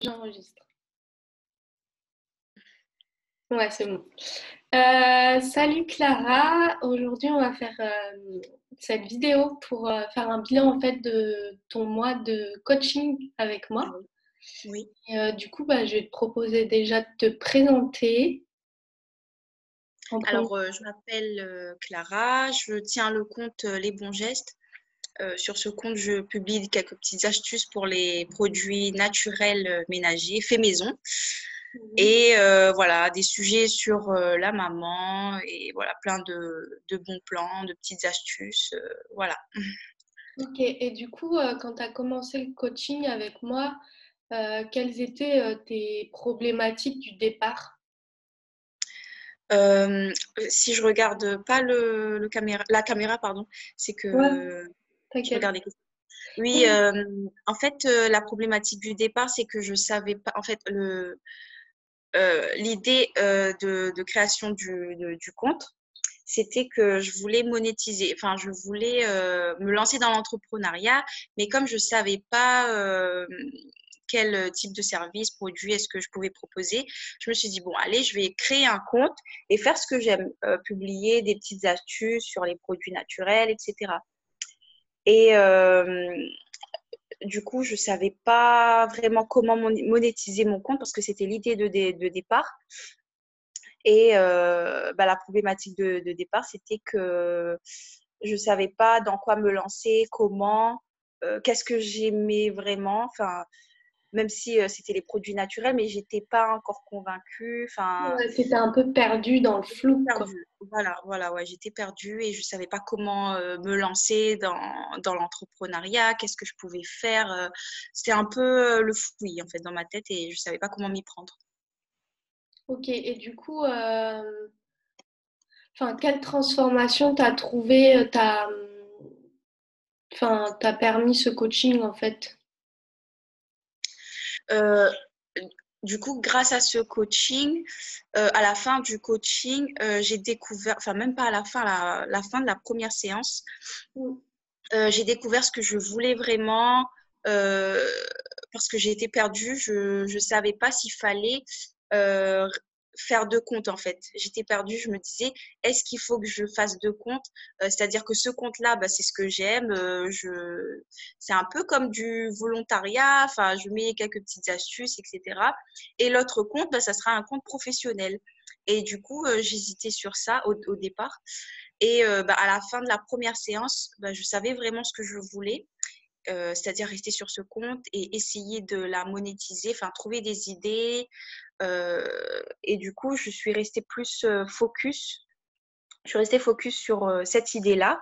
J'enregistre. Ouais, c'est bon. Salut Clara, aujourd'hui on va faire cette vidéo pour faire un bilan en fait de ton mois de coaching avec moi. Oui. Oui. Du coup, je vais te proposer déjà de te présenter en premier. Alors, je m'appelle Clara, je tiens le compte Les Bons Gestes. Sur ce compte, je publie quelques petites astuces pour les produits naturels ménagers, faits maison. Mhm. Et voilà, des sujets sur la maman et voilà, plein de bons plans, de petites astuces. Voilà. Ok, et du coup, quand tu as commencé le coaching avec moi, quelles étaient tes problématiques du départ? Euh, Si je regarde pas la caméra, pardon, c'est Ouais, que je t'inquiète. regarde les questions. Oui, Oui. en fait, la problématique du départ, c'est que je savais pas, en fait, l'idée de création du compte, c'était que je voulais monétiser, enfin, je voulais me lancer dans l'entrepreneuriat, mais comme je savais pas quel type de service, produit est-ce que je pouvais proposer, je me suis dit, bon, allez, je vais créer un compte et faire ce que j'aime, publier des petites astuces sur les produits naturels, etc. Et du coup, je savais pas vraiment comment monétiser mon compte parce que c'était l'idée de départ. Et la problématique de départ, c'était que je savais pas dans quoi me lancer, comment, qu'est-ce que j'aimais vraiment. Enfin, même si c'était les produits naturels, mais j'étais pas encore convaincue. Enfin, Ouais, t'étais un peu perdue dans le j'étais flou, quoi. perdue. Voilà, ouais, j'étais perdue et je savais pas comment me lancer dans l'entrepreneuriat, qu'est-ce que je pouvais faire. C'était un peu le fouillis en fait dans ma tête et je savais pas comment m'y prendre. Ok, et du coup, quelle transformation t'as trouvé, t'as permis ce coaching en fait? Euh, du coup, grâce à ce coaching, à la fin du coaching, j'ai découvert, enfin même pas à la fin, la fin de la première séance, Mm. j'ai découvert ce que je voulais vraiment euh, parce que j'ai été perdue. Je ne savais pas s'il fallait euh, faire deux comptes en fait. J'étais perdue, je me disais, est-ce qu'il faut que je fasse deux comptes? C'est-à-dire que ce compte-là, bah, c'est ce que j'aime. C'est un peu comme du volontariat, enfin, je mets quelques petites astuces, etc. Et l'autre compte, bah, ça sera un compte professionnel. Et du coup, j'hésitais sur ça au départ. Et à la fin de la première séance, je savais vraiment ce que je voulais, c'est-à-dire rester sur ce compte et essayer de la monétiser, enfin trouver des idées. Et du coup, je suis restée plus focus. Je suis restée focus sur cette idée-là.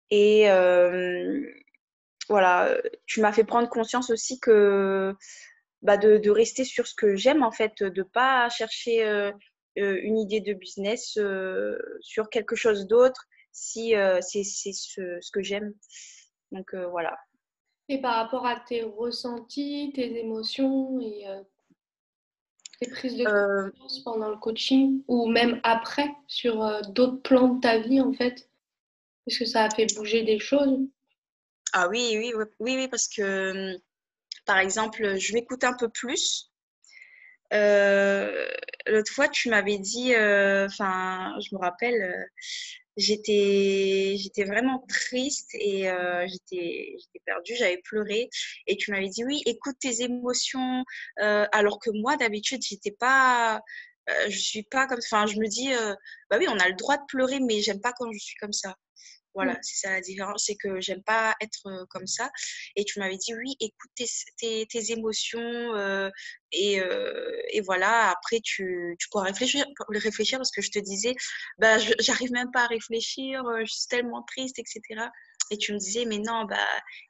Et voilà, tu m'as fait prendre conscience aussi que de rester sur ce que j'aime, en fait, de pas chercher une idée de business sur quelque chose d'autre si c'est ce que j'aime. Donc voilà. Et par rapport à tes ressentis, tes émotions et tes prises de Euh, conscience pendant le coaching ou même après sur d'autres plans de ta vie en fait, est-ce que ça a fait bouger des choses? ah oui, oui, oui, oui, oui, parce que par exemple, je m'écoute un peu plus. Euh, L'autre fois, tu m'avais dit, enfin, je me rappelle, j'étais vraiment triste et j'étais perdue, j'avais pleuré. Et tu m'avais dit, oui, écoute tes émotions. Alors que moi, d'habitude, j'étais pas, je suis pas comme, enfin, je me dis, bah oui, on a le droit de pleurer, mais j'aime pas quand je suis comme ça. Voilà, c'est ça la différence, c'est que j'aime pas être comme ça. Et tu m'avais dit, oui, écoute tes émotions et voilà, après tu pourras réfléchir parce que je te disais, j'arrive même pas à réfléchir, je suis tellement triste, etc. Et tu me disais, mais non,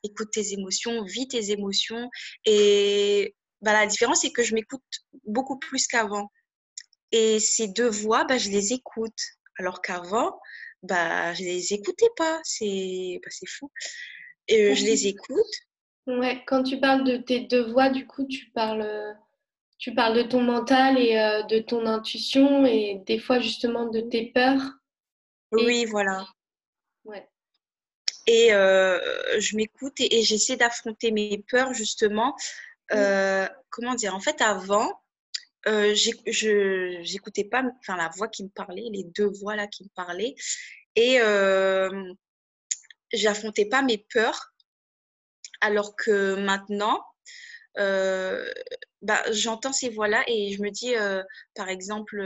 écoute tes émotions, vis tes émotions. Et la différence, c'est que je m'écoute beaucoup plus qu'avant. Et ces deux voix, je les écoute. Alors qu'avant, je les écoutais pas. C'est fou. Et je les écoute. Ouais, quand tu parles de tes deux voix, du coup, tu parles de ton mental et de ton intuition et des fois justement de tes peurs. Et Oui, voilà. ouais. Et je m'écoute et j'essaie d'affronter mes peurs, justement, comment dire? En fait, avant, j'écoutais pas, enfin, la voix qui me parlait, les deux voix là qui me parlaient, et j'affrontais pas mes peurs, alors que maintenant, euh, bah, j'entends ces voix-là et je me dis, par exemple,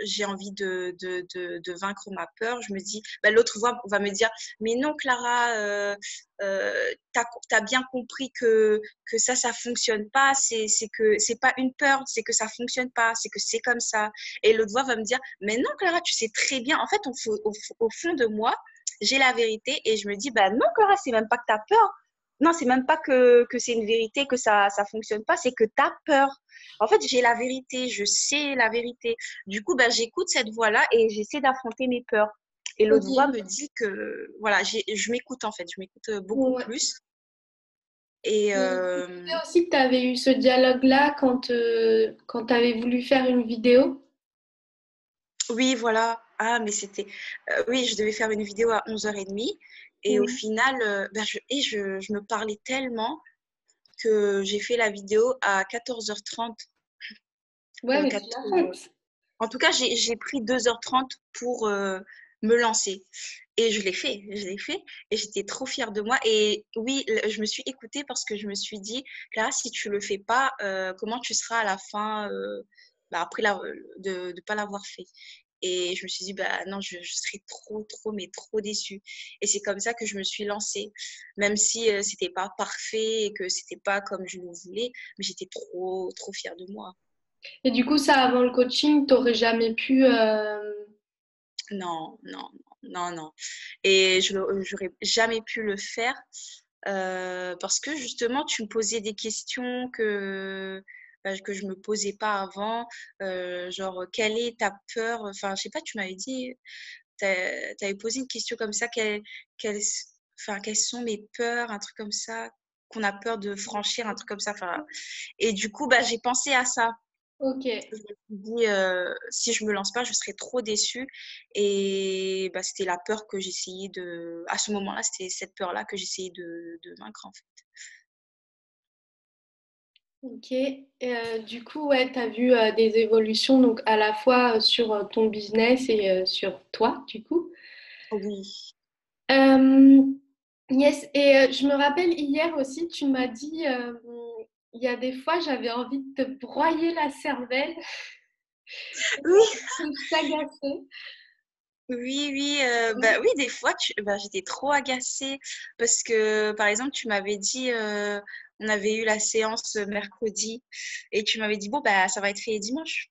j'ai envie de vaincre ma peur. Je me dis, bah, l'autre voix va me dire, mais non, Clara, t'as bien compris que ça fonctionne pas. C'est que c'est pas une peur, c'est que ça fonctionne pas, c'est que c'est comme ça. Et l'autre voix va me dire, mais non, Clara, tu sais très bien. En fait, au fond de moi, j'ai la vérité et je me dis, bah non, Clara, c'est même pas que t'as peur. Non, c'est même pas que c'est une vérité, que ça fonctionne pas, c'est que tu as peur. En fait, j'ai la vérité, je sais la vérité. Du coup, bah, j'écoute cette voix-là et j'essaie d'affronter mes peurs. Et l'autre voix Ok. me dit que, voilà, je m'écoute en fait, je m'écoute beaucoup Ouais. plus. Et Tu disais aussi que tu avais eu ce dialogue-là quand tu avais voulu faire une vidéo. oui, voilà. Ah, mais c'était. Oui, je devais faire une vidéo à 11h30. Et au Oui. final, bah, je me parlais tellement que j'ai fait la vidéo à 14h30. Ouais, mais tu l'as faite. En tout cas, j'ai pris 2h30 pour me lancer. Et je l'ai fait. Et j'étais trop fière de moi. Et oui, je me suis écoutée parce que je me suis dit, Clara, si tu le fais pas, comment tu seras à la fin bah, après de ne pas l'avoir fait. Et je me suis dit, bah non, je serais trop, mais trop déçue. Et c'est comme ça que je me suis lancée. Même si c'était pas parfait et que c'était pas comme je le voulais, mais j'étais trop fière de moi. Et du coup, ça, avant le coaching, t'aurais jamais pu. Non, non, non, non. Et je j'aurais jamais pu le faire parce que justement, tu me posais des questions bah, que je me posais pas avant. Genre, quelle est ta peur? Enfin, je sais pas, tu m'avais dit, tu avais posé une question comme ça, quelles, enfin, quelles sont mes peurs, un truc comme ça, qu'on a peur de franchir, un truc comme ça. Enfin, et du coup, bah, j'ai pensé à ça. Ok. Je me suis dit, si je me lance pas, je serais trop déçue. Et bah, c'était la peur que j'essayais de. À ce moment-là, c'était cette peur-là que j'essayais de vaincre, en fait. Ok. Du coup, ouais, tu as vu des évolutions donc à la fois sur ton business et sur toi, du coup. Oui. Euh, yes, et je me rappelle hier aussi, tu m'as dit, il y a des fois, j'avais envie de te broyer la cervelle, Oui, de t'agacer. oui, bah, oui, des fois, bah, j'étais trop agacée parce que, par exemple, tu m'avais dit, on avait eu la séance mercredi et tu m'avais dit, bon, bah, ça va être fait dimanche.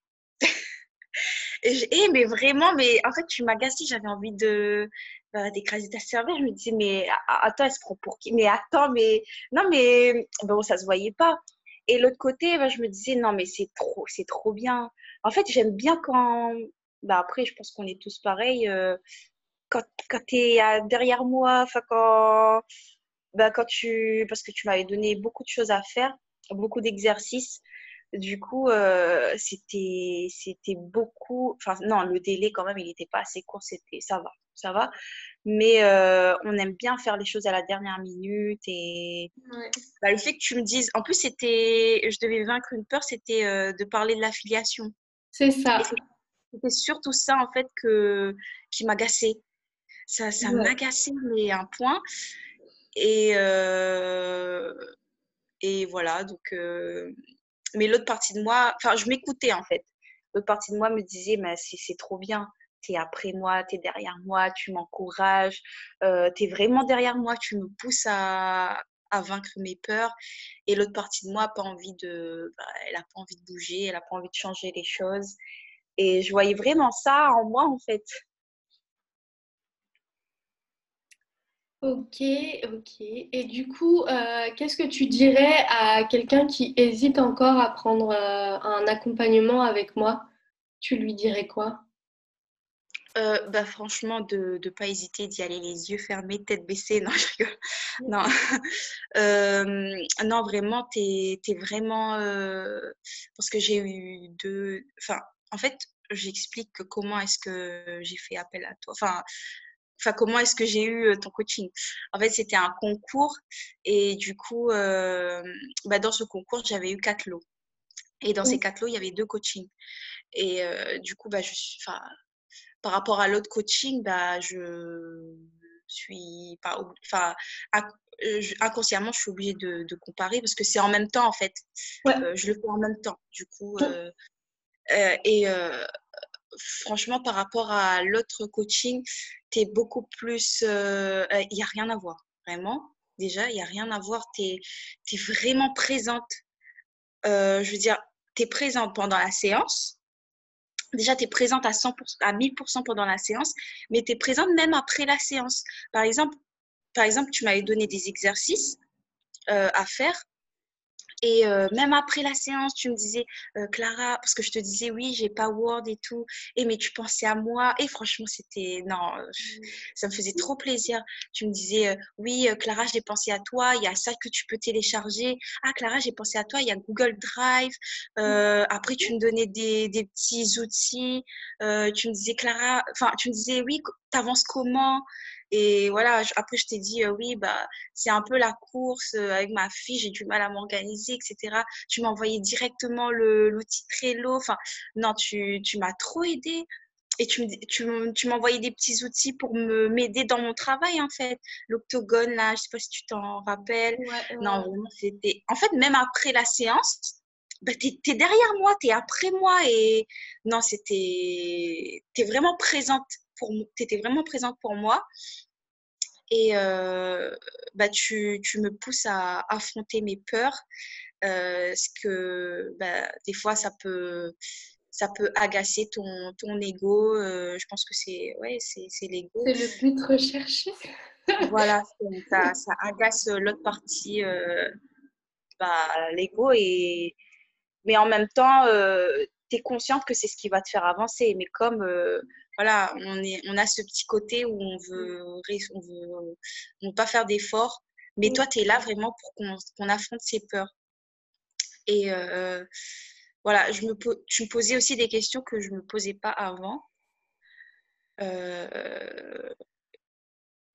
Mais vraiment, mais en fait, tu m'agaçais, j'avais envie de bah, d'écraser ta cervelle. Je me disais, mais attends, elle se prend pour qui? Mais attends, mais non, mais bon, ça se voyait pas. Et l'autre côté, bah, je me disais, non, mais c'est trop bien. En fait, j'aime bien quand, bah après, je pense qu'on est tous pareils, quand tu es derrière moi, enfin, parce que tu m'avais donné beaucoup de choses à faire, beaucoup d'exercices. Du coup, c'était beaucoup. Enfin, non, le délai quand même, il n'était pas assez court. Ça va. Mais on aime bien faire les choses à la dernière minute et Ouais. bah, le fait que tu me dises, en plus, je devais vaincre une peur, c'était de parler de l'affiliation. C'est Et ça. c'était surtout ça en fait qui m'agaçait. Ça Ouais. m'agaçait mais à un point. Et, euh, et voilà, donc. Mais l'autre partie de moi, enfin, je m'écoutais en fait. L'autre partie de moi me disait, mais c'est trop bien. T'es après moi, t'es derrière moi, tu m'encourages, t'es vraiment derrière moi, tu me pousses à vaincre mes peurs. Et l'autre partie de moi a pas envie bah, elle a pas envie de bouger, elle a pas envie de changer les choses. Et je voyais vraiment ça en moi en fait. Ok, ok. Et du coup, qu'est-ce que tu dirais à quelqu'un qui hésite encore à prendre un accompagnement avec moi? Tu lui dirais quoi? Bah, franchement, de ne pas hésiter d'y aller les yeux fermés, tête baissée. Non, je rigole. Non, non vraiment, t'es vraiment. Parce que j'ai eu deux. Enfin, en fait, j'explique comment est-ce que j'ai fait appel à toi. Enfin, enfin, comment est-ce que j'ai eu ton coaching? En fait, c'était un concours et du coup, dans ce concours, j'avais eu 4 lots. Et dans ces 4 lots, il y avait 2 coachings. Et du coup, enfin, par rapport à l'autre coaching, je suis pas, enfin, inconsciemment, je suis obligée de comparer parce que c'est en même temps, en fait. Ouais. Je le fais en même temps. Du coup, et franchement, par rapport à l'autre coaching, tu es beaucoup plus. Il n'y a rien à voir, vraiment. Déjà, il n'y a rien à voir. Tu es vraiment présente. Je veux dire, tu es présente pendant la séance. Déjà, tu es présente à 100%, à 1000% pendant la séance, mais tu es présente même après la séance. Par exemple, tu m'avais donné des exercices à faire. Et même après la séance, tu me disais, Clara, parce que je te disais, oui, j'ai pas Word et tout, et mais tu pensais à moi. Et franchement, c'était, non, ça me faisait trop plaisir. Tu me disais, oui, Clara, j'ai pensé à toi, il y a ça que tu peux télécharger. Ah, Clara, j'ai pensé à toi, il y a Google Drive. Après, tu me donnais des petits outils. Tu me disais, Clara, enfin, tu me disais, oui, t'avances comment? Et voilà, après, je t'ai dit, oui, c'est un peu la course avec ma fille, j'ai du mal à m'organiser, etc. Tu m'as envoyé directement l'outil Trello. Enfin, non, tu m'as trop aidé. Et tu m'envoyais des petits outils pour m'aider dans mon travail, en fait. L'octogone, là, je sais pas si tu t'en rappelles. Ouais, Non, ouais. vraiment, c'était… En fait, même après la séance, t'es derrière moi, t'es après moi. Et non, t'es vraiment présente t'étais vraiment présente pour moi. Et tu me pousses à affronter mes peurs, ce que des fois ça peut agacer ton ego. Je pense que c'est l'ego. C'est le but recherché. Voilà, ça agace l'autre partie, l'ego. Mais en même temps, tu es consciente que c'est ce qui va te faire avancer. Mais comme voilà, on a ce petit côté où on veut pas faire d'efforts. Mais toi, tu es là vraiment pour qu'on affronte ses peurs. Et voilà, tu me posais aussi des questions que je ne me posais pas avant. Euh,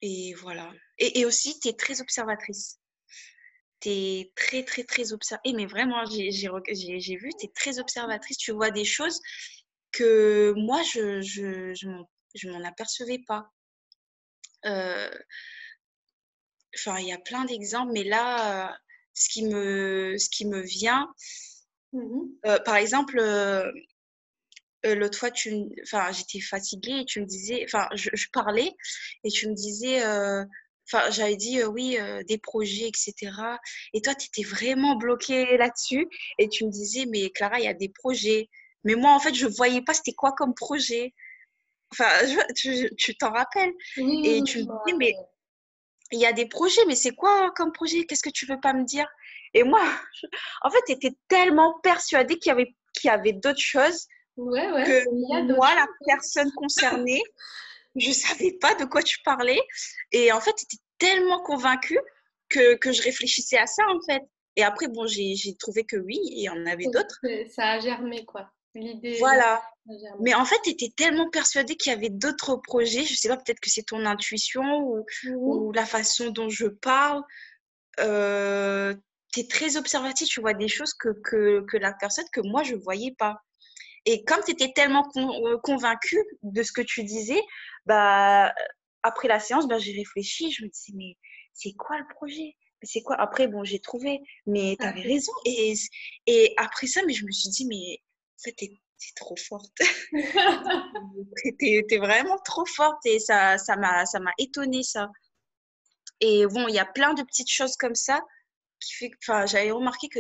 et voilà. Et aussi, tu es très observatrice. Tu es très, très, très observatrice. Mais vraiment, j'ai vu, tu es très observatrice. Tu vois des choses que moi, je m'en apercevais pas. Euh, Enfin, il y a plein d'exemples, mais là, ce qui me vient, Mhm. par exemple, l'autre fois, enfin, j'étais fatiguée et tu me disais, enfin, je parlais et tu me disais, enfin, j'avais dit oui, des projets, etc. Et toi, tu étais vraiment bloquée là-dessus et tu me disais, mais Clara, il y a des projets. Mais moi, en fait, je voyais pas c'était quoi comme projet. Enfin, tu t'en rappelles. Oui, oui, Et oui, tu je me me disais, mais rappelle. il y a des projets, mais c'est quoi comme projet? Qu'est-ce que tu veux pas me dire? Et moi, en fait, tu étais tellement persuadée qu'il y avait d'autres choses Ouais, ouais, que il y a d'autres moi, la choses. personne concernée, je savais pas de quoi tu parlais. Et en fait, tu étais tellement convaincue que je réfléchissais à ça, en fait. Et après, bon, j'ai trouvé que oui, il y en avait d'autres. Ça a germé, quoi. L'idée Voilà. a germé. Mais en fait, tu étais tellement persuadée qu'il y avait d'autres projets. Je sais pas, peut-être que c'est ton intuition Mhm. ou la façon dont je parle. Tu es très observatif, tu vois des choses que la personne, que moi, je voyais pas. Et comme tu étais tellement convaincue de ce que tu disais, bah, après la séance, j'ai réfléchi, je me disais, mais c'est quoi le projet? C'est quoi? Après, bon, j'ai trouvé, mais tu Ça avais fait raison. Et après ça, mais je me suis dit, mais en fait, t'es trop forte. T'es vraiment trop forte et ça m'a étonnée, ça. Et bon, il y a plein de petites choses comme ça qui fait que, enfin, j'avais remarqué que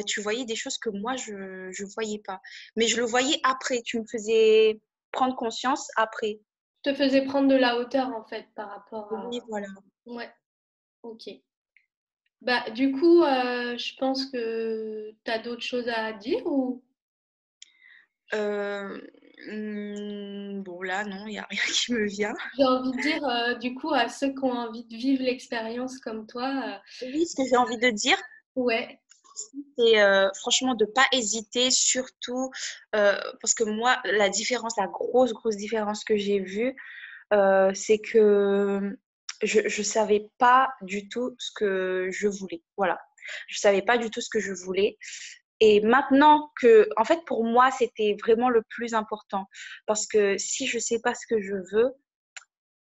tu voyais des choses que moi, je voyais pas. Mais je le voyais après. Tu me faisais prendre conscience après. te faisais prendre de la hauteur, en fait, par rapport à... Oui, voilà. Ouais, ok. Bah, du coup, je pense que tu as d'autres choses à dire ou Euh, bon, là, non, il n'y a rien qui me vient. j'ai envie de dire, du coup, à ceux qui ont envie de vivre l'expérience comme toi, Oui, ce que j'ai envie de dire, ouais, c'est franchement de pas hésiter, surtout parce que moi, la différence, la grosse, grosse différence que j'ai vue, c'est que je savais pas du tout ce que je voulais. Voilà. Je savais pas du tout ce que je voulais. Et maintenant que, en fait, pour moi, c'était vraiment le plus important. Parce que si je sais pas ce que je veux,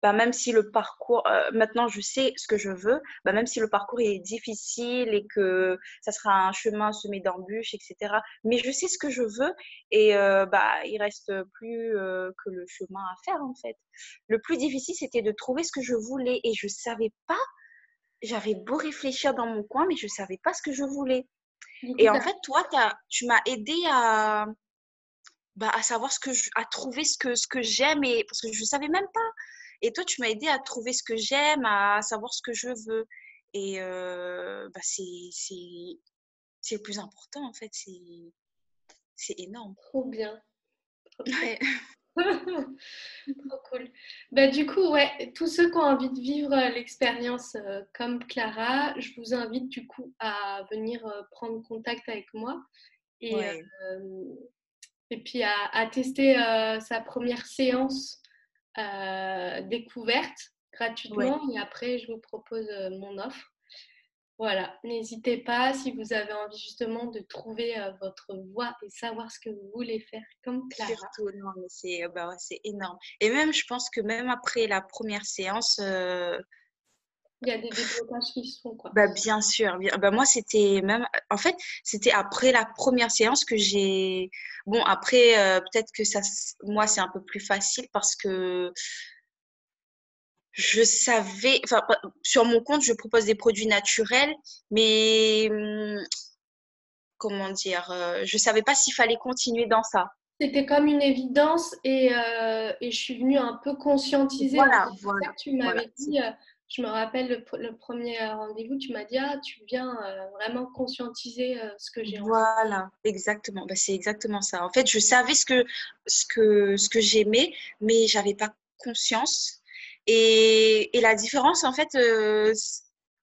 bah, même si le parcours, maintenant je sais ce que je veux, bah, même si le parcours est difficile et que ça sera un chemin semé d'embûches, etc. Mais je sais ce que je veux et bah, il reste plus que le chemin à faire en fait. Le plus difficile, c'était de trouver ce que je voulais et je savais pas, j'avais beau réfléchir dans mon coin, mais je savais pas ce que je voulais. Du coup, Et en fait, toi, tu m'as aidé à, bah, à savoir à trouver ce que j'aime et parce que je savais même pas. Et toi, tu m'as aidé à trouver ce que j'aime, à savoir ce que je veux. Et bah, c'est le plus important en fait. C'est énorme. trop bien. Trop, trop. Ouais. Trop cool. Bah, du coup, ouais, tous ceux qui ont envie de vivre l'expérience comme Clara, je vous invite du coup à venir prendre contact avec moi et, Ouais. et puis à tester sa première séance découverte Ouais. gratuitement et après je vous propose mon offre. Voilà, n'hésitez pas si vous avez envie justement de trouver votre voie et savoir ce que vous voulez faire comme Clara. Surtout, non, mais c'est bah, ouais, c'est énorme. Et même, je pense que même après la première séance, Il y a des déblocages qui se font quoi. bah, bien sûr, bah, moi, c'était même, en fait, c'était après la première séance que j'ai, bon, après, peut-être que moi, c'est un peu plus facile parce que je savais, enfin, sur mon compte, je propose des produits naturels, mais comment dire, je savais pas s'il fallait continuer dans ça. C'était comme une évidence et je suis venue un peu conscientiser. En fait. Voilà, C'est ça voilà, que tu voilà. m'avais dit. Je me rappelle le premier rendez-vous, tu m'as dit, ah, tu viens vraiment conscientiser ce que j'ai envie. Voilà, exactement. Bah, c'est exactement ça. En fait, je savais ce que j'aimais, mais j'avais pas conscience. Et la différence, en fait,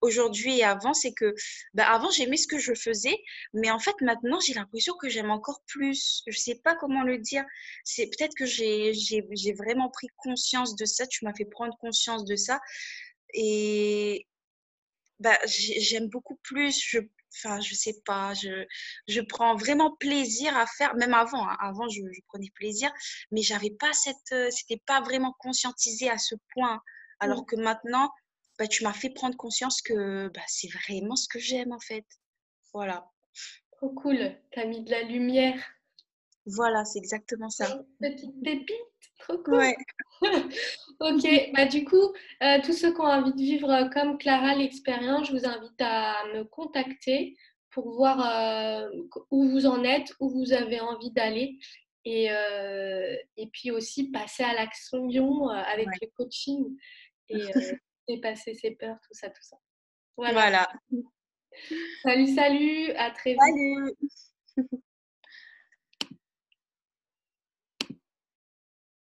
aujourd'hui et avant, c'est que bah, avant, j'aimais ce que je faisais, mais en fait, maintenant, j'ai l'impression que j'aime encore plus. Je sais pas comment le dire. C'est peut-être que j'ai vraiment pris conscience de ça. Tu m'as fait prendre conscience de ça. Et bah, j'aime beaucoup plus. Enfin, je sais pas. Je prends vraiment plaisir à faire. Même avant, hein. Avant, je prenais plaisir, mais j'avais pas c'était pas vraiment conscientisé à ce point. Mm. Alors que maintenant, bah, tu m'as fait prendre conscience que bah, c'est vraiment ce que j'aime en fait. Voilà. Trop cool. T'as mis de la lumière. Voilà, c'est exactement ça. Petite pépite. Trop cool. Ouais. Ok, bah du coup, tous ceux qui ont envie de vivre comme Clara l'expérience, je vous invite à me contacter pour voir où vous en êtes, où vous avez envie d'aller et puis aussi passer à l'action avec Ouais. le coaching et dépasser ses peurs, tout ça, tout ça. Voilà. Voilà. Salut, salut, à très vite. Salut!